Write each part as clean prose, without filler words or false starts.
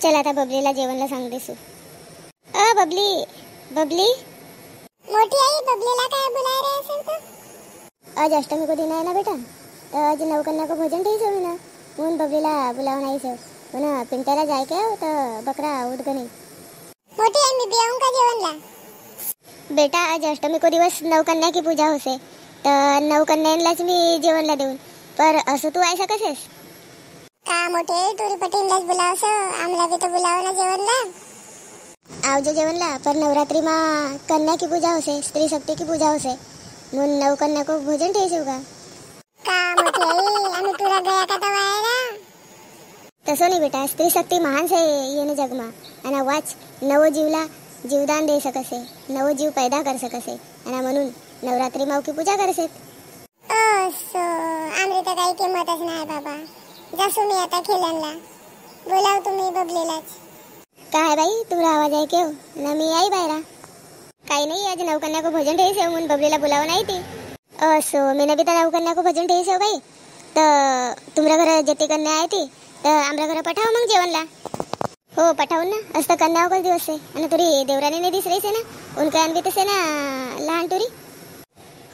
चल आता बबलीला जेवणला सांग देसू. बबली बबली मोठी आई बबलीला काय बुला रहे हैं सर? आज अष्टमी को दिन है ना बेटा, तो आज नवकन्या को भोजन ठेस हो ना, उन बबलीला बुलाव नाही सर. पुन्हा पिंट्याला जायके हो तर बकरा उठ गणी. मोठी आई मी भी आऊंगा जेवणला. बेटा आज अष्टमी को दिवस नवकन्या की पूजा होसे, तर नवकन्यांलाच मी जेवणला देऊन. पर असं तू ऐसा कसेस का मोठे तुरी पटीनलाच बुलावस, आमला भी तो बुलाव ना जेवणला. आवजे जेवणला, पर नवरात्री मा कन्या की पूजा होसे, स्त्री शक्ति की पूजा होसे, म्हणून नवकन्या को भोजन ठेस होगा. का मोठी आई आम्ही तुला गया का दवायला? तसं नाही बेटा, स्त्री शक्ती महान से येणे जगमा. आणि वाच नव जीवला जीवदान दे सकसे, नव जीव पैदा कर सकसे, आणि म्हणून नवरात्री माऊ की पूजा करसेत. सो आमरी तर काही किंमतच नाही बाबा. जसू मी आता खेळणला बोलाव तुम्ही बबलीलाच. काय बाई तुला आवाज आहे केव ना, मी आई बाहेरा. काही नाही, आज नवकन्या को भोजन ठेस हो म्हणून बबलीला बुलाव नाही ती. सो मी बी तर नवकन्या को भोजन ठेस हो बाई. तर तुमच्या घर जेती कन्या आहे ती, तर आमच्या घर पठाव मग जेवणला. हो पठावून ना, असतं कन्या का दिवस आहे. आणि तुरी देवरानी ने दिस रही से ना, उनका अन भी तसे ना लहान तुरी.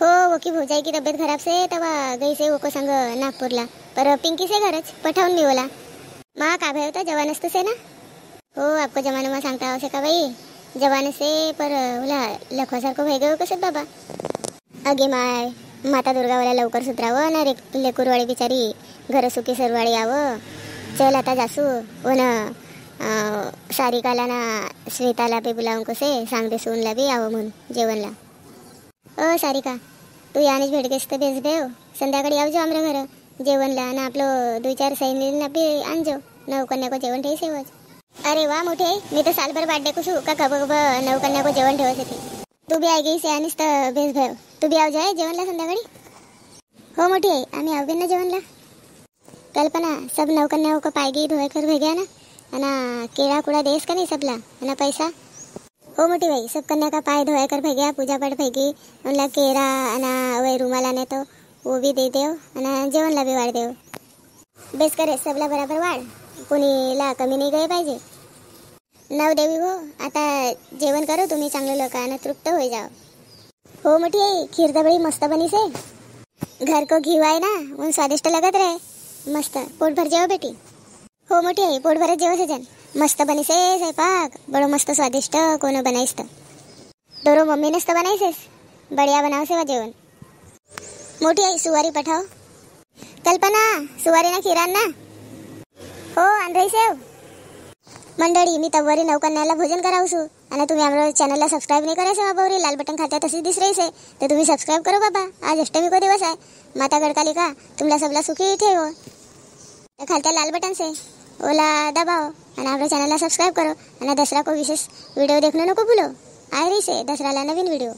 हो वो की भौजाई की तबीयत खराब से तवा गई से वो को संग नागपूरला, पर पिंकी से घरच पठावून मी बोला. मा का भाई होता जवान असतं से ना. हो आपको जमाना में सांगता हो से का भाई जवान से, पर बोला लखवासारखं भय गयो कसे बाबा. अगे माय माता दुर्गावाला लवकर सुधरावं ना रे, लेकूरवाडी बिचारी घर सुखी सरवाडी यावं. चल आता जासू वन सारिकाला ना श्वेताला बी बुलावून कसे सांग दे सूनला बी यावं म्हणून जेवणला. सारिका तू यानेच भेटकेस तर बेस देव, संध्याकाळी आवजो आमच्या घर जेवणला, ना आपलं 2-4 सैनिकांना बी आणजो, नवकन्या को जेवण ठेस सेवच. अरे वा मोठे, मी तर सालभर बर्थडे को का कब नवकन्या को जेवण ठेवत होती. तू बी आई गई से आणीस तर बेस भेव, तू बी आवजो आहे जेवणला संध्याकाळी. हो मोठी आई आम्ही आवगे ना जेवणला. कल्पना सब नवकन्याओं को पाएगी धोए कर भेगा ना, अना केड़ा कूड़ा देश का नहीं सबला, अना पैसा. हो मोटी भाई सब कन्या का पाए धोया कर भेगा, पूजा पाठ भेगी, उनला केरा अना वही रुमाल आने तो वो भी दे देव, अना जेवणला भी वाढ देव. बेस करे सबला बराबर वाढ, कोणीला कमी नाही गए पाहिजे. नवदेवी हो आता जेवण करो तुम्ही चांगलं लोकांना तृप्त हो जाओ. हो मोठी आई खीर दबड़ी मस्त बनी से, घर को घी आहे ना उन स्वादिष्ट लगत रहे, मस्त पोट भर जेव बेटी. हो मोठी आई पोट भरत जेव सजन, मस्त बनी से स्वयंपाक, बड़ो मस्त स्वादिष्ट कोनो बनाईस तर दोरो मम्मी नसतं बनाईसेस, बढिया बनाव सेवा जेवण. मोठी आई सुवारी पठाव. कल्पना सुवारी ना खिरान ना. हो आंध्रई सेव. मंडळी मी तवरी नवकन्याला भोजन करावसू, आणि तुम्ही आमच्या चॅनलला सबस्क्राईब नाही करायचं बाबावरी लाल बटन खात्यात तशी दिस रही से, तर तुम्ही सबस्क्राईब करो बाबा. आज अष्टमी को दिवस आहे, माता गडकालिका तुमला सबला सुखी ठेवो. खालत्या लाल बटन से ओला दबाओ आणि आपल्या चॅनलला सबस्क्राईब करो, आणि दसरा को विशेष व्हिडिओ देखणं नको भूलो. आ रही से दसराला नवीन व्हिडिओ.